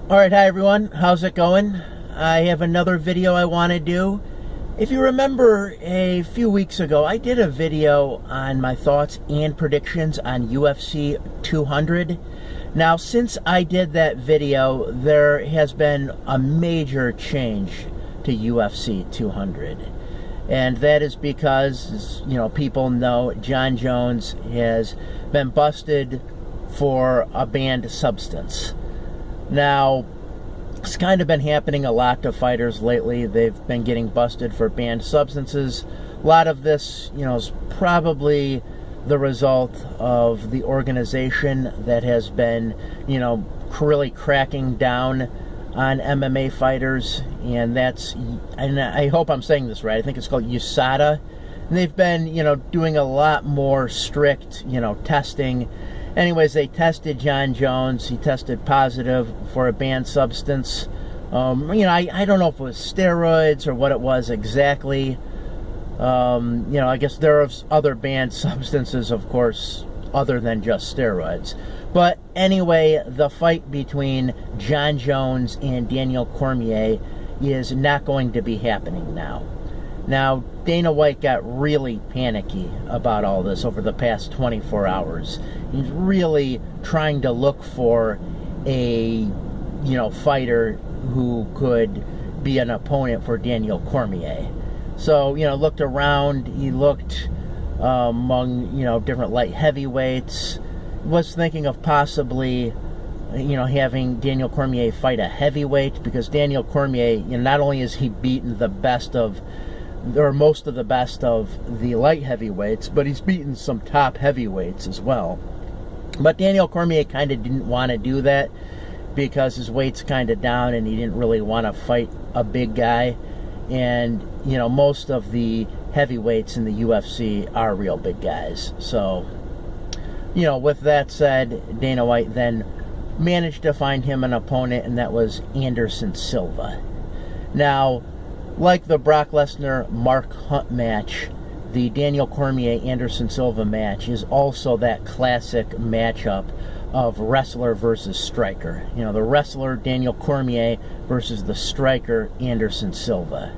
Alright, hi everyone. How's it going? I have another video I want to do. If you remember, a few weeks ago, I did a video on my thoughts and predictions on UFC 200. Now, since I did that video, there has been a major change to UFC 200. And that is because, people know Jon Jones has been busted for a banned substance. Now, it's kind of been happening a lot to fighters lately. They've been getting busted for banned substances. A lot of this, is probably the result of the organization that has been, really cracking down on MMA fighters. And I hope I'm saying this right, I think it's called USADA. And they've been, doing a lot more strict, testing. Anyways, they tested Jon Jones. He tested positive for a banned substance. I don't know if it was steroids or what it was exactly. I guess there are other banned substances, of course, other than just steroids. But anyway, the fight between Jon Jones and Daniel Cormier is not going to be happening now. Now, Dana White got really panicky about all this over the past 24 hours. He's really trying to look for a, fighter who could be an opponent for Daniel Cormier. So, looked around. He looked among, different light heavyweights. Was thinking of possibly, having Daniel Cormier fight a heavyweight, because Daniel Cormier, not only has he beaten the best of, or most of the best of the light heavyweights, but he's beaten some top heavyweights as well. But Daniel Cormier kind of didn't want to do that because his weight's kind of down and he didn't really want to fight a big guy. And, most of the heavyweights in the UFC are real big guys. So, with that said, Dana White then managed to find him an opponent, and that was Anderson Silva. Now, like the Brock Lesnar-Mark Hunt match, the Daniel Cormier-Anderson Silva match is also that classic matchup of wrestler versus striker. The wrestler, Daniel Cormier, versus the striker, Anderson Silva.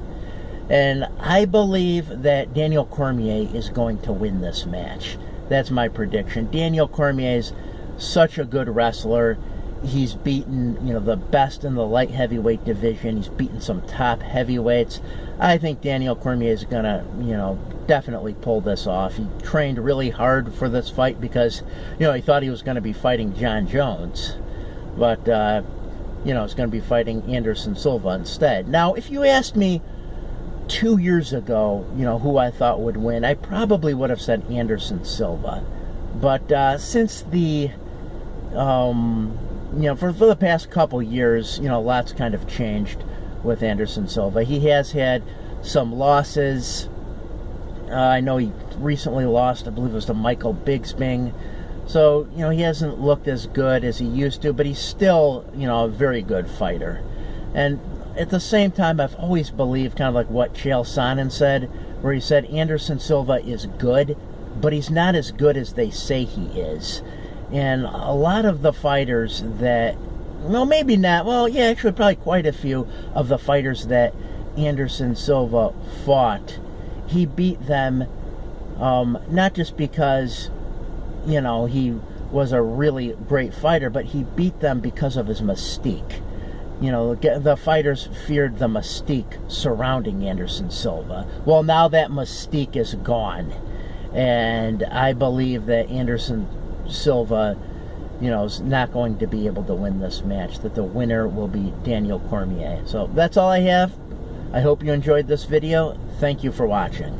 And I believe that Daniel Cormier is going to win this match. That's my prediction. Daniel Cormier is such a good wrestler. He's beaten, the best in the light heavyweight division. He's beaten some top heavyweights. I think Daniel Cormier is going to, definitely pull this off. He trained really hard for this fight because, he thought he was going to be fighting Jon Jones. But, he's going to be fighting Anderson Silva instead. Now, if you asked me 2 years ago, who I thought would win, I probably would have said Anderson Silva. But since the... for the past couple years, lots kind of changed with Anderson Silva. He has had some losses. I know he recently lost, I believe it was to Michael Bisping. So, he hasn't looked as good as he used to, but he's still, a very good fighter. And at the same time, I've always believed, kind of like what Chael Sonnen said, where he said Anderson Silva is good, but he's not as good as they say he is. And a lot of the fighters that, maybe not, actually probably quite a few of the fighters that Anderson Silva fought, he beat them not just because, he was a really great fighter, but he beat them because of his mystique. The fighters feared the mystique surrounding Anderson Silva. Well, now that mystique is gone. And I believe that Anderson Silva, is not going to be able to win this match, that the winner will be Daniel Cormier. So that's all I have. I hope you enjoyed this video. Thank you for watching.